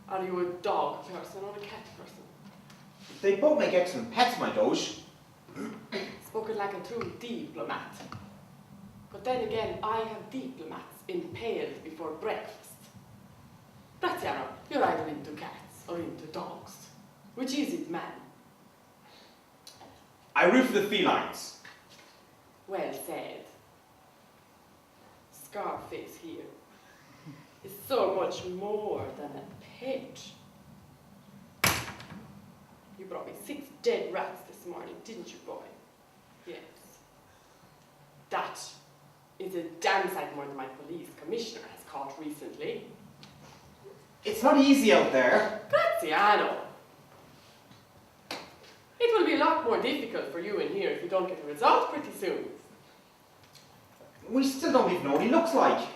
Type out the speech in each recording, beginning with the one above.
Are you a dog person or a cat person? They both make excellent pets, my doge. Spoken like a true diplomat. But then again, I have diplomats impaled before breakfast. Bassanio, you're either into cats or into dogs. Which is it, man? I root for the felines. Well said. Scarface here is so much more than a pet. You brought me 6 dead rats this morning, didn't you, boy? Yes. That is a damn sight more than my police commissioner has caught recently. It's not easy out there. Graziano! It will be a lot more difficult for you in here if you don't get a result pretty soon. We still don't even know what he looks like.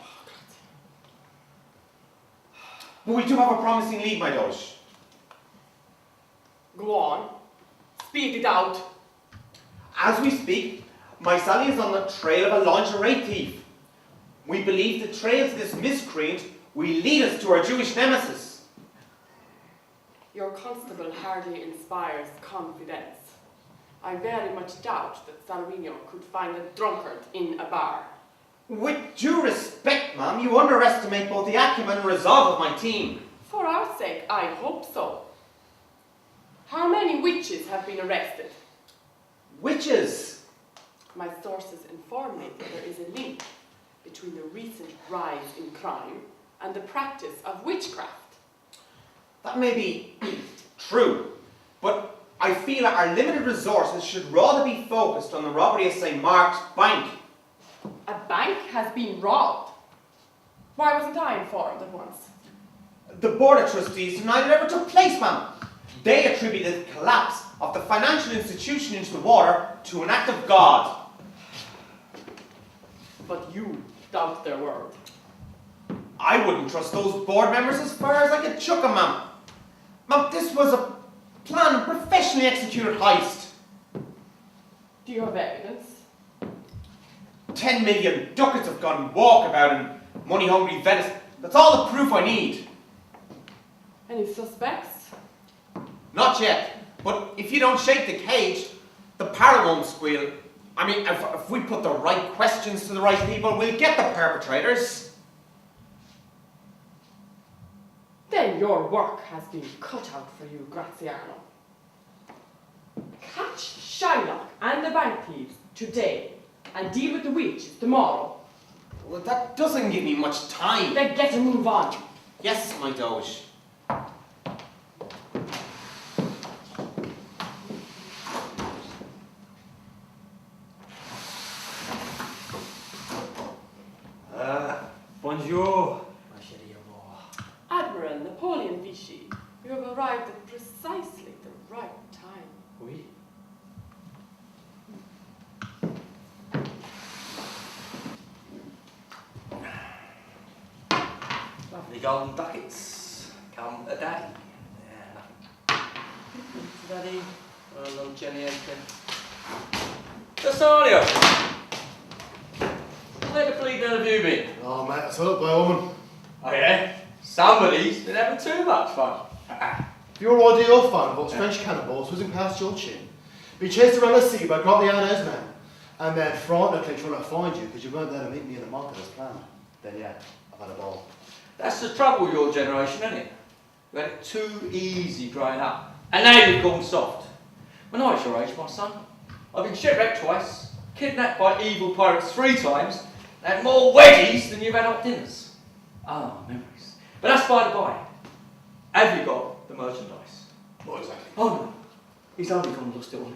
But we do have a promising lead, my doge. Go on. Speed it out. As we speak, my Sally is on the trail of a lingerie thief. We believe the trail to this miscreant will lead us to our Jewish nemesis. Your constable hardly inspires confidence. I very much doubt that Salvino could find a drunkard in a bar. With due respect, ma'am, you underestimate both the acumen and resolve of my team. For our sake, I hope so. How many witches have been arrested? Witches? My sources inform me that there is a link between the recent rise in crime and the practice of witchcraft. That may be true, but I feel that our limited resources should rather be focused on the robbery of St. Mark's Bank. A bank has been robbed. Why wasn't I informed at once? The Board of Trustees denied it ever took place, ma'am. They attributed the collapse of the financial institution into the water to an act of God. But you doubt their word. I wouldn't trust those board members as far as I could chuck them, ma'am. Ma'am, this was a planned, professionally executed heist. Do you have evidence? 10 million ducats have gone walkabout in money-hungry Venice. That's all the proof I need. Any suspects? Not yet, but if you don't shake the cage, the parrot won't squeal. I mean, if we put the right questions to the right people, we'll get the perpetrators. Then your work has been cut out for you, Graziano. Catch Shylock and the bank thieves today and deal with the witches tomorrow. Well, that doesn't give me much time. Then get a move on. Yes, my doge. Bonjour, ma chérie amour. Admiral Napoleon Vichy, you have arrived at precisely the right time. Oui. Lovely golden ducats. Come a daddy. Yeah, nothing. Daddy. A little Jenny anything. Bassanio! Where the bleeding have you been? Oh, mate, I was hurt by a woman. Oh yeah? Somebody's been having too much fun. If your ideal fun of what's French cannibals whizzing past your chin, be chased around the city by Grotliano's men, and then frantically trying to find you because you weren't there to meet me in the market as planned, then yeah, I've had a ball. That's the trouble with your generation, isn't it? You had it too easy growing up, and now you've gone soft. When I was your age, my son, I've been shipwrecked twice, kidnapped by evil pirates 3 times, and had more wedgies than you've had hot dinners. Ah, memories. But that's by the by. Have you got the merchandise? What exactly? Oh no, he's only gone and lost it all.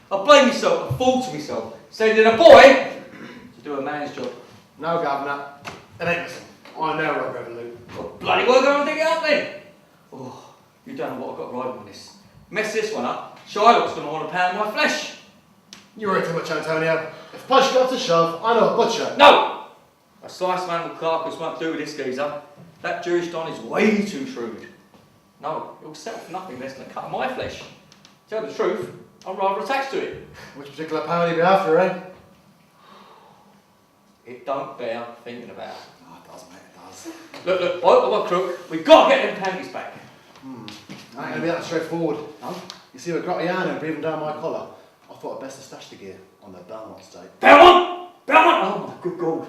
I blame myself, I fall to myself, sending a boy to do a man's job. No, Governor, it ain't missing. I know Rob Revolut. Well, bloody well go and dig it up then. Oh, you don't know what I've got riding on this. Mess this one up, Shylock's going to want to pound my flesh. You worry too much, Antonio. If push comes to shove, I know a butcher. No! A sliced man with carcass won't do with this geezer. That Jewish Don is way too shrewd. No, he'll settle for nothing less than a cut of my flesh. Tell the truth, I'm rather attached to it. Which particular pound you be after, eh? It don't bear thinking about. Oh, it does, mate, it does. Look, boy, I'm a crook. We've got to get them panties back. Ain't gonna be that straightforward. No? You see, with Gratiano breathing down my collar, I thought I'd best to stash the gear on the Belmont estate. Belmont! Belmont! Oh my good God.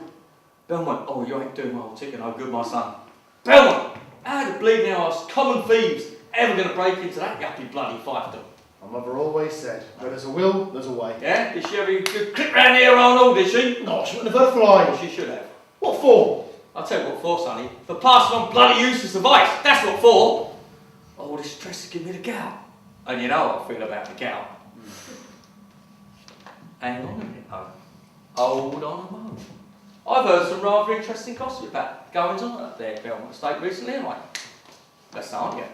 Belmont, oh you ain't doing my whole ticket no good, my son. Belmont! How the bleeding arse common thieves ever going to break into that yuppie bloody fiefdom? My mother always said, where there's a will, there's a way. Yeah? Did she have a good clip round here on all, did she? No, she wouldn't have had a fly. Oh, she should have. What for? I'll tell you what for, sonny. For passing on bloody useless advice. That's what for. Oh, this stress is giving me the gout. And you know how I feel about the gout. Hang on a minute, though. Hold on a moment. I've heard some rather interesting gossip about goings on up there at Belmont Estate recently, haven't I? That's not yet.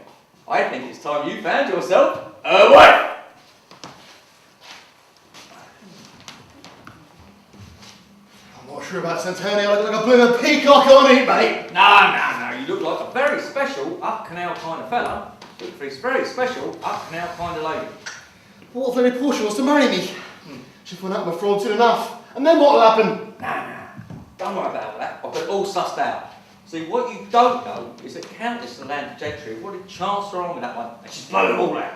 I think it's time you found yourself a wife. I'm not sure about Centennial. I look like a blooming peacock on it, mate. No. You look like a very special up-canal kind of fella. Look for this very special up-canal kind of lady. What if Lady Portia wants to marry me? She'll find out my fraud soon enough. And then what'll happen? Nah. Don't worry about that. I've got it all sussed out. See, what you don't know is that Countess of the Landed Gentry have already chanced her on with that one, and she's blown them all out.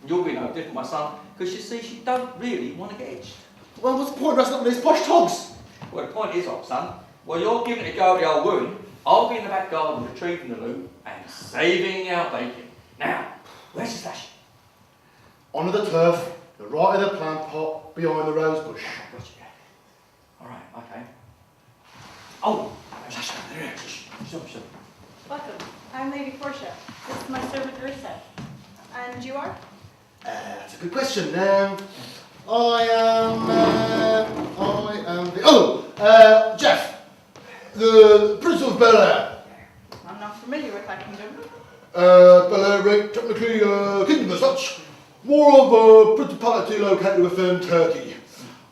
And you'll be no different, my son, because you see, she don't really want to get edged. Well, what's the point of dressing up with these posh togs? Well, the point is, old son, while you're giving it a go at the old wound, I'll be in the back garden retrieving the loot and saving our bacon. Now, where's the stash? Onto the turf, the right of the plant pot, behind the rose bush. Alright, okay. Oh, Sasha, there. Shh. Welcome. I'm Lady Portia. This is my servant Ursa. And you are? That's a good question. I am Jeff, the Prince of Bel Air. I'm not familiar with that kingdom. Bel Air ain't technically a kingdom as such, more of a principality located within Turkey.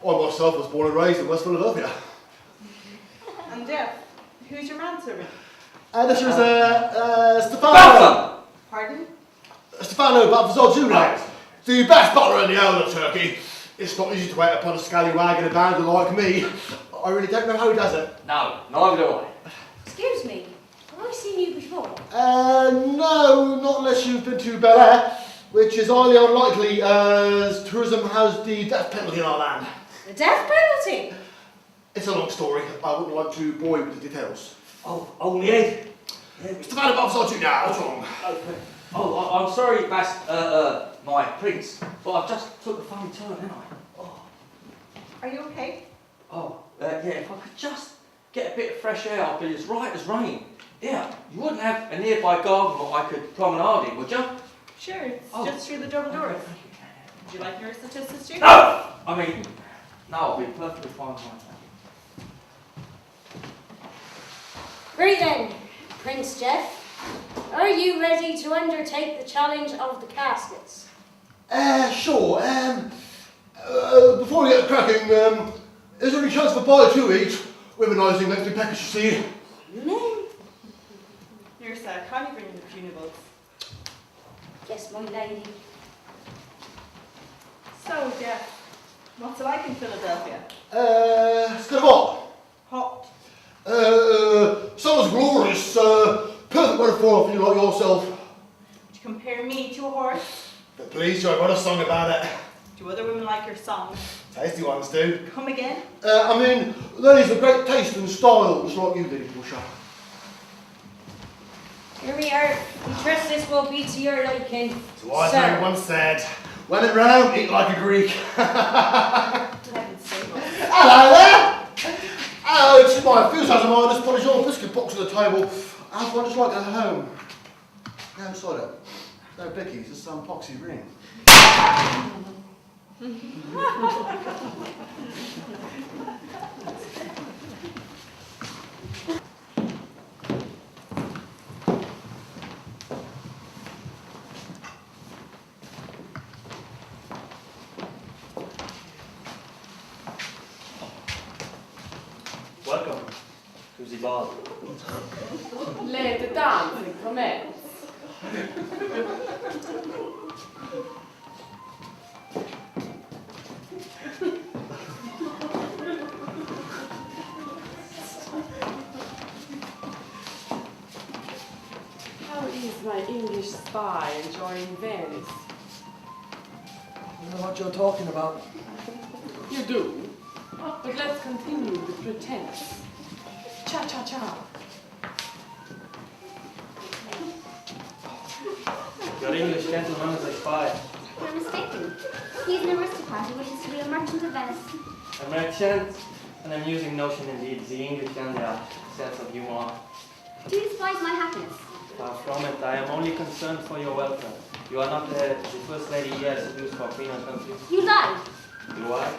I myself was born and raised in West Philadelphia. And Jeff, who's your manservant? This is Stefano. Buffer! Pardon? Stefano Jr. The best butler in the whole of Turkey. It's not easy to wait upon a scallywag in a band like me. I really don't know how he does it. No, neither do I. Excuse me, have I seen you before? No, not unless you've been to Bel Air, which is highly unlikely as tourism has the death penalty in our land. The death penalty? It's a long story. I wouldn't like to bore you with the details. Oh, on the head. Stefano Jr. What's wrong? Okay. Oh, I'm sorry, my prince, but I've just took a funny turn, haven't I? Oh. Are you okay? Yeah, if I could just get a bit of fresh air, I'd be as right as rain. Yeah, you wouldn't have a nearby garden that I could promenade in, would you? Sure, it's just through the double doors. Okay, thank you. Would you like nurse to assist you? No! No, I'll be perfectly fine, thank you. Right then, Prince Jeff, are you ready to undertake the challenge of the caskets? Sure. Before we get cracking, is there any chance for boy to eat? Womenising makes me peckish, you see. No. Nurse, can you bring the funerals? Yes, my lady. So, Jeff, what's it like in Philadelphia? It's kind of hot. Hot. Summer's glorious. Perfect weather for a few like yourself. Would you compare me to a horse? But please, I wrote a song about it. Do other women like your songs? Tasty ones do. Come again? Ladies of great taste and style, just like you, Lady Portia. Here we are. We trust this will be to your liking. So wise man once said, when in Rome, eat like a Greek. Heaven's sake. Hello there! Oh, it's my enthusiasm. I just put your biscuit box on the table. I just like at home. No, sorry. No bickies, just some poxy ring. Welcome to the bar. Let the dancing commence. How do you is my English spy enjoying Venice. I don't know what you're talking about. You do? But let's continue the pretense. Cha-cha-cha. Your English gentleman is a spy. You're mistaken. He's an aristocrat who wishes to be a merchant of Venice. A merchant, an amusing notion indeed, the English and their sense of humor. Do you despise my happiness? Far from it, I am only concerned for your welfare. You are not the first lady he has seduced for Queen and country. You lie. Do I?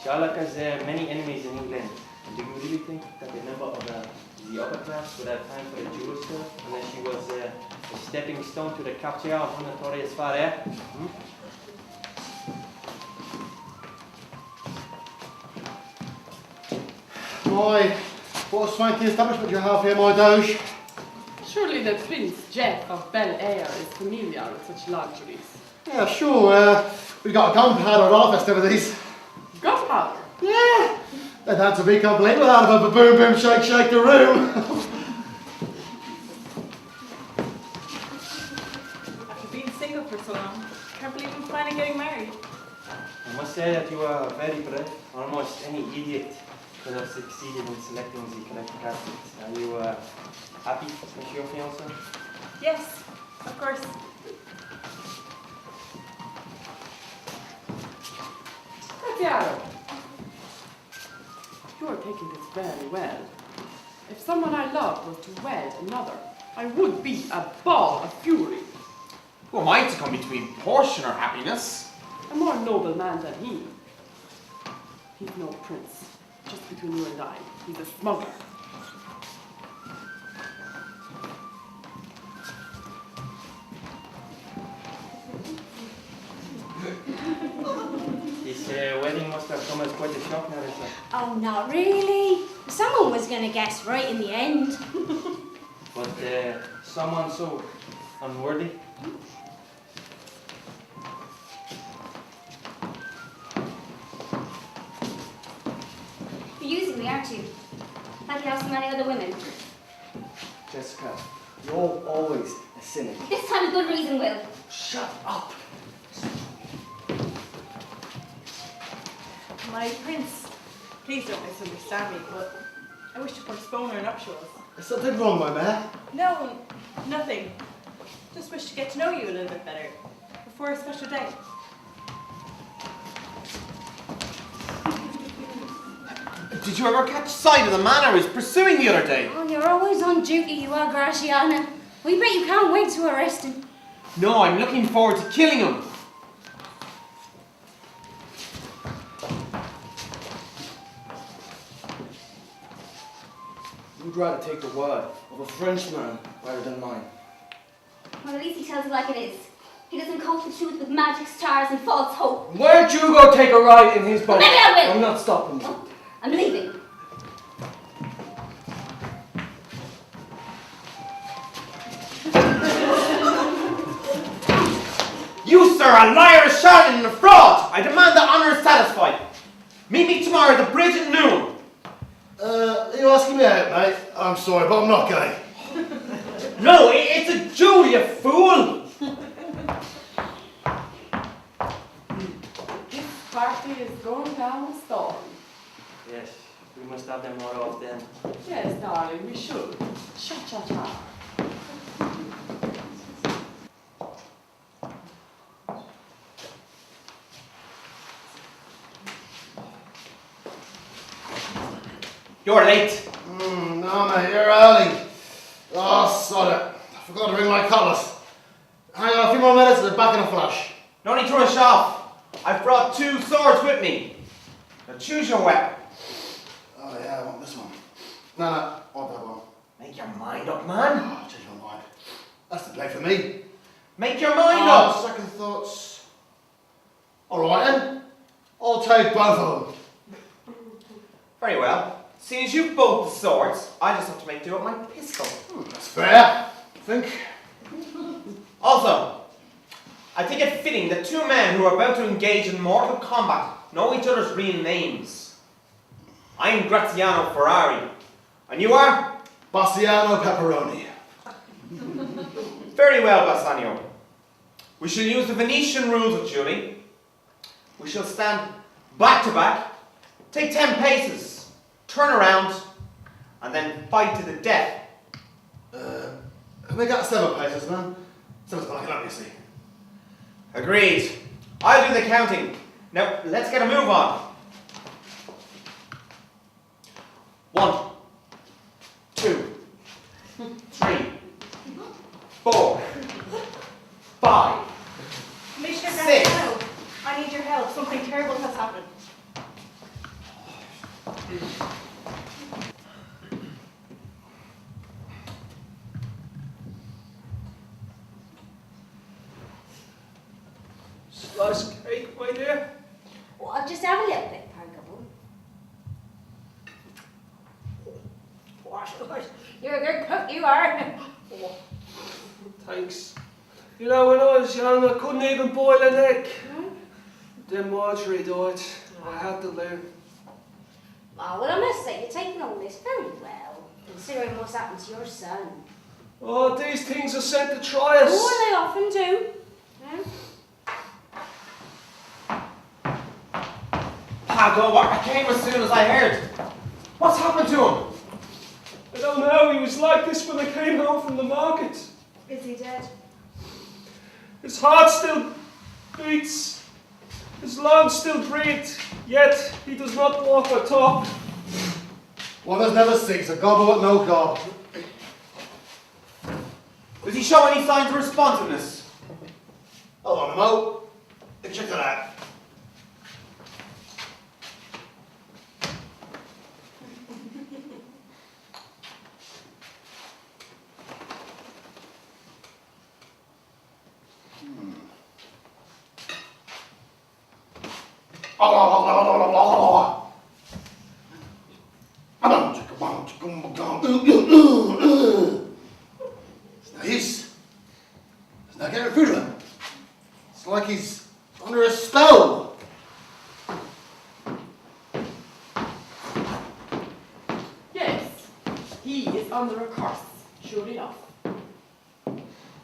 Sherlock has many enemies in England. And do you really think that a member of the upper class would have time for a jewel store unless she was a stepping stone to the capture of one notorious far air? My, what a swanky establishment you have here, my doge. Surely the Prince Jeff of Bel Air is familiar with such luxuries. Yeah, sure. We got a gunpowder at our festivities. Gunpowder? Yeah. They'd have to be complete without a boom boom shake shake the room. After being single for so long, can't believe I'm finally getting married. I must say that you are very brave. Almost any idiot could have succeeded in selecting the correct casket. Are you happy with your fiancé? Yes, of course. Tatiana, you are taking this very well. If someone I loved was to wed another, I would be a ball of fury. Who am I to come between Portia and her happiness? A more noble man than he. He's no prince. Just between you and I, he's a smuggler. This wedding must have come as quite a shock, Narissa. Oh, not really. Someone was going to guess right in the end. But someone so unworthy. You're using me, aren't you? Like you have so many other women. Jessica, you're always a cynic. This time a good reason will. Shut up. My prince, please don't misunderstand me, but I wish to postpone our nuptials. Is something wrong, my mare? No, nothing. Just wish to get to know you a little bit better before a special day. Did you ever catch sight of the man I was pursuing the other day? Oh, you're always on duty, you are, Graciana. We bet you can't wait to arrest him. No, I'm looking forward to killing him. You'd rather take the word of a Frenchman rather than mine. Well, at least he tells it like it is. He doesn't coat the truth with magic stars and false hope. Why don't you go take a ride in his boat? Maybe I will. I'm not stopping you. Oh, I'm leaving. You, sir, a liar, a charlatan, and a fraud! I demand that honour is satisfied. Meet me tomorrow at the bridge at noon. Are you asking me out, mate? I'm sorry, but I'm not gay. No, it's a jewel, you fool! This party is going down a storm. Yes, we must have them more often. Yes, darling, we should. Cha-cha-cha. You're late. No, mate, you're early. Oh, sod it. I forgot to bring my cutlass. Hang on, a few more minutes and it's back in a flash. No need to rush off. I've brought 2 swords with me. Now choose your weapon. Oh, yeah, I want this one. No, I want that one. Make your mind up, man. Oh, change my mind. That's the play for me. Make your mind Oh, up. second thoughts. All right, then. I'll take both of them. Very well. Seeing as you've both the swords, I just have to make do with my pistol. That's fair, I think. Also, I think it fitting that 2 men who are about to engage in mortal combat know each other's real names. I am Graziano Ferrari, and you are? Bassanio Pepperoni. Very well, Bassanio. We shall use the Venetian rules of dueling. We shall stand back to back, take 10 paces, turn around, and then fight to the death. We got 7 paces, man. 7's blocking up, you see. Agreed. I'll do the counting. Now, let's get a move on. 1, 2, 3, 4, 5. Commissioner 6. Bassanio, I need your help. Something terrible has happened. Slice of cake, my dear. Well, I'll just have a little bit, Pargable. You're a good cook, you are. Thanks. You know, when I was young, I couldn't even boil an egg. Then Marjorie died. I had to learn. Oh, well, I must say, you're taking all this very well, considering what's happened to your son. Oh, these things are sent to try us. Oh, they often do. Pago, I came as soon as I heard. What's happened to him? I don't know, he was like this when I came home from the market. Is he dead? His heart still beats, his lungs still breathe, yet he does not walk or talk. One that's never sings, a gobble at no gob. Does he show any signs of responsiveness? Hold on a mo. Check that out. It's not getting through to him. It's like he's under a spell. Yes, he is under a curse, sure enough.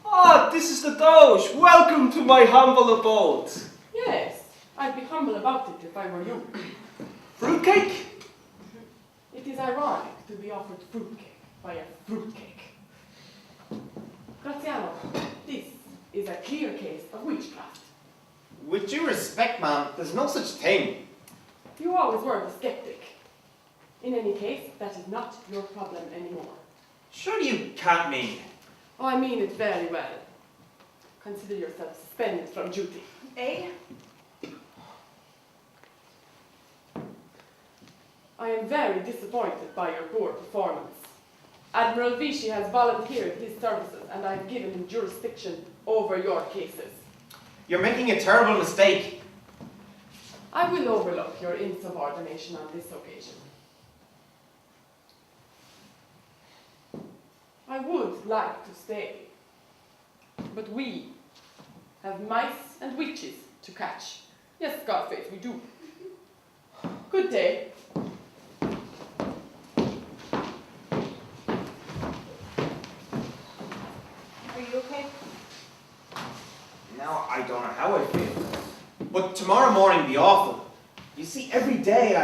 Ah, this is the Doge. Welcome to my humble abode. Yes, I'd be humble about it if I were you. Fruitcake? It is ironic to be offered fruitcake by a fruitcake. Graziano, this is a clear case of witchcraft. With due respect, ma'am, there's no such thing. You always were the skeptic. In any case, that is not your problem anymore. Surely you can't mean. Oh, I mean it very well. Consider yourself suspended from duty. Eh? I am very disappointed by your poor performance. Admiral Vichy has volunteered his services and I've given him jurisdiction over your cases. You're making a terrible mistake. I will overlook your insubordination on this occasion. I would like to stay, but we have mice and witches to catch. Yes, Godfaith, we do. Good day. Are you okay? Now, I don't know how I feel. But tomorrow morning be awful. You see, every day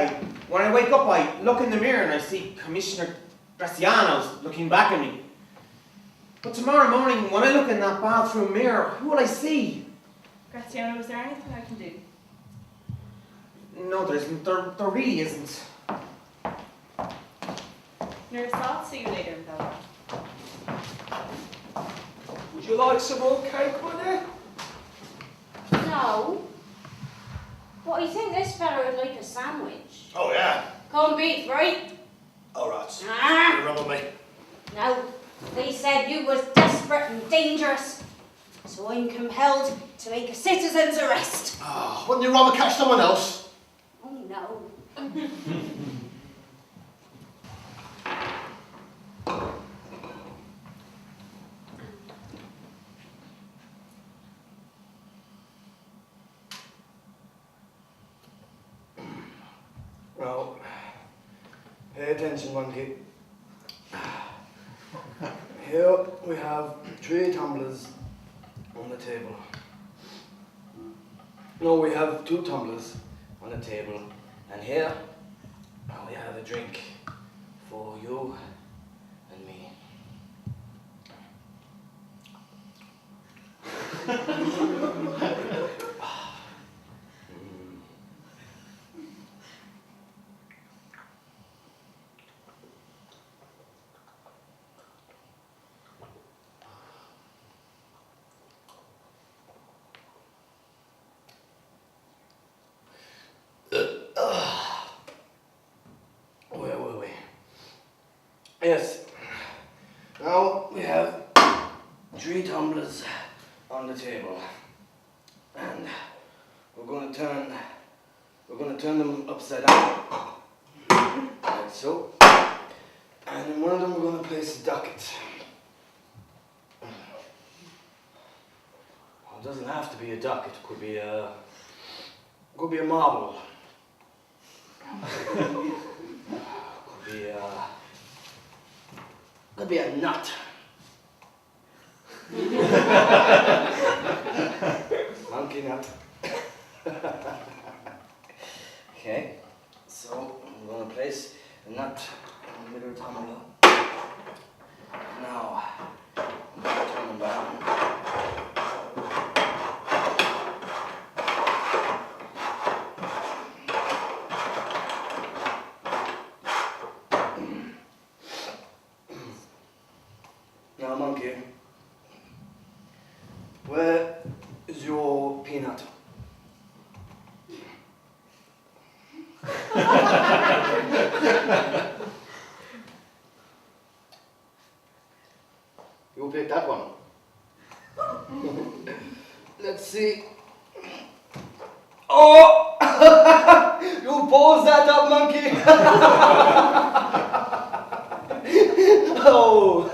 when I wake up, I look in the mirror and I see Commissioner Graziano's looking back at me. But tomorrow morning, when I look in that bathroom mirror, who will I see? Graziano, is there anything I can do? No, there isn't. There really isn't. Nurse, I'll see you later, Bella. Would you like some more cake, my dear? No. What, you think this fella would like a sandwich? Oh, yeah. Corned beef, right? All right. Ah. You rub with me. No. They said you was desperate and dangerous. So I'm compelled to make a citizen's arrest. Oh, wouldn't you rather catch someone else? Oh, no. Well, pay attention, monkey. here we have 3 tumblers on the table. No, we have 2 tumblers on the table. And here we have a drink for you and me. Where were we? Yes. Now we have 3 tumblers on the table, and we're going to turn them upside down, like so. And in one of them we're going to place a ducat. Well, it doesn't have to be a ducat. It could be a marble. Could be a nut. Monkey nut. Okay, so I'm going to place a nut in the middle of the tumbler. Now, I'm going to turn them down. Now, monkey, where is your peanut? You pick that one. Let's see. Oh! You pose that up, monkey! Oh!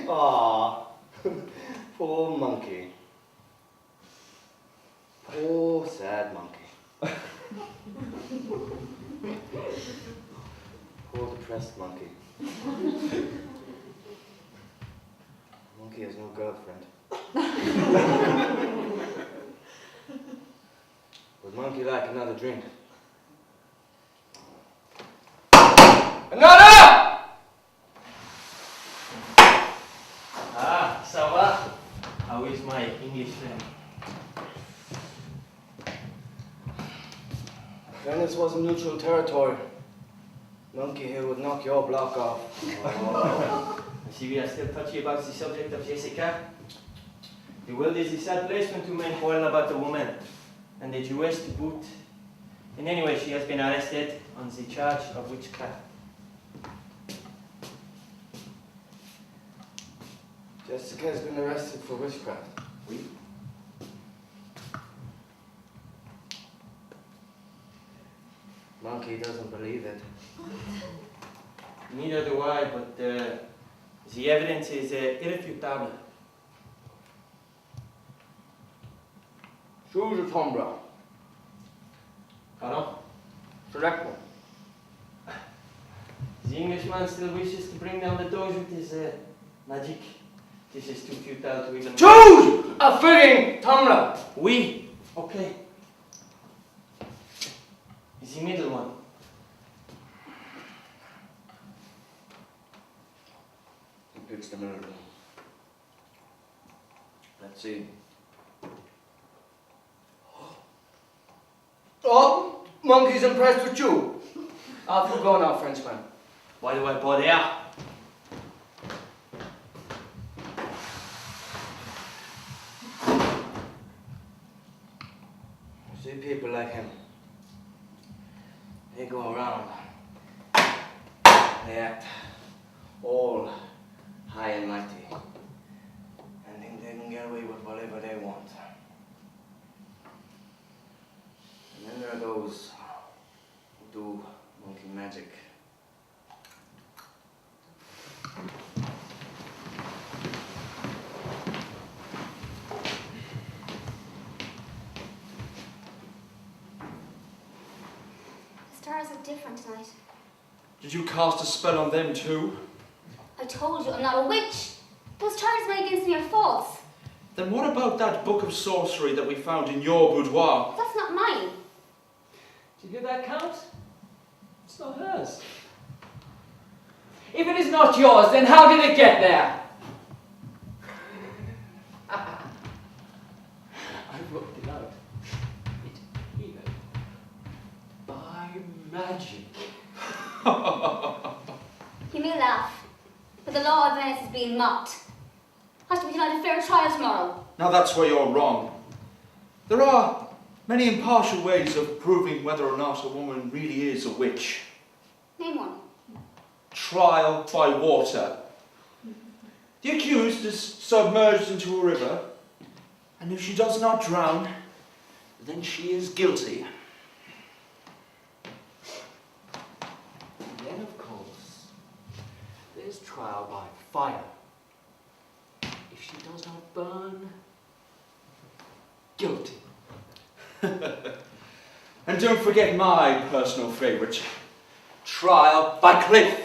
Aw, poor monkey. Poor sad monkey. Poor depressed monkey. Monkey has no girlfriend. Would monkey like another drink? Another! Ah, ça va? How is my English friend? Venice was a neutral territory. Monkey here would knock your block off. Oh. I see we are still touchy about the subject of Jessica. The world is a sad place when 2 men quarrel about a woman, and the Jewess to boot. And anyway, she has been arrested on the charge of witchcraft. Jessica has been arrested for witchcraft. Oui. Monkey doesn't believe it. Neither do I, but the evidence is irrefutable. Choose a tumbler. Pardon? Select one. The Englishman still wishes to bring down the doors with his magic. This is too futile to even... Choose a frigging tumbler! Oui. Okay. The middle one. He picks the middle one. Let's see. Oh, monkey's impressed with you. Off you go now, Frenchman. Why do I bother? See people like him. They go around. They act all high and mighty. And think they can get away with whatever they want. And then there are those who do monkey magic. The stars are different tonight. Did you cast a spell on them too? I I told you I'm not a witch. Those charges made against me are false. Then what about that book of sorcery that we found in your boudoir? That's not mine. Did you hear that, Count? It's not hers. If it is not yours, then how did it get there? I worked it out. It appeared by magic. You may laugh, but the law of Venice is being mocked. I shall be denied a fair trial tomorrow. Now that's where you're wrong. There are many impartial ways of proving whether or not a woman really is a witch. Name one. Trial by water. The accused is submerged into a river, and if she does not drown, then she is guilty. Then, of course, there's trial by fire. If she does not burn, guilty. And don't forget my personal favourite, trial by cliff.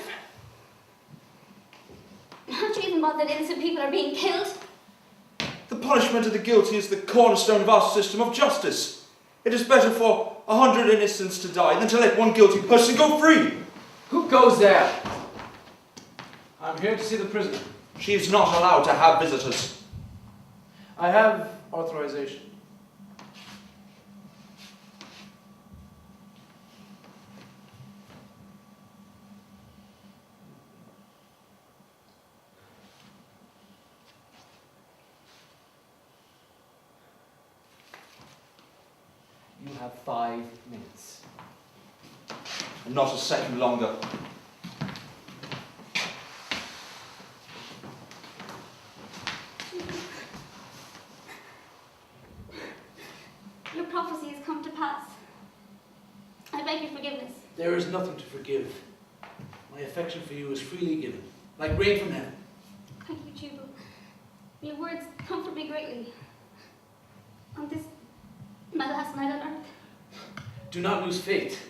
Aren't you even bothered that innocent people are being killed? The punishment of the guilty is the cornerstone of our system of justice. It is better for 100 innocents to die than to let one guilty person go free. Who goes there? I'm here to see the prisoner. She is not allowed to have visitors. I have authorization. You have 5 minutes. And not a second longer. Your prophecy has come to pass. I beg your forgiveness. There is nothing to forgive. My affection for you is freely given, like rain from heaven. Thank you, Jubal. Your words comfort me greatly. On this, my last night on earth. Do not lose faith.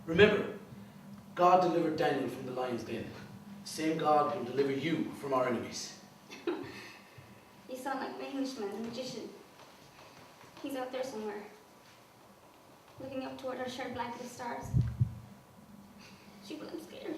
Remember, God delivered Daniel from the lion's den. The same God will deliver you from our enemies. You sound like my Englishman, the magician. He's out there somewhere, looking up toward our shared blanket of stars. Jubal, I'm scared.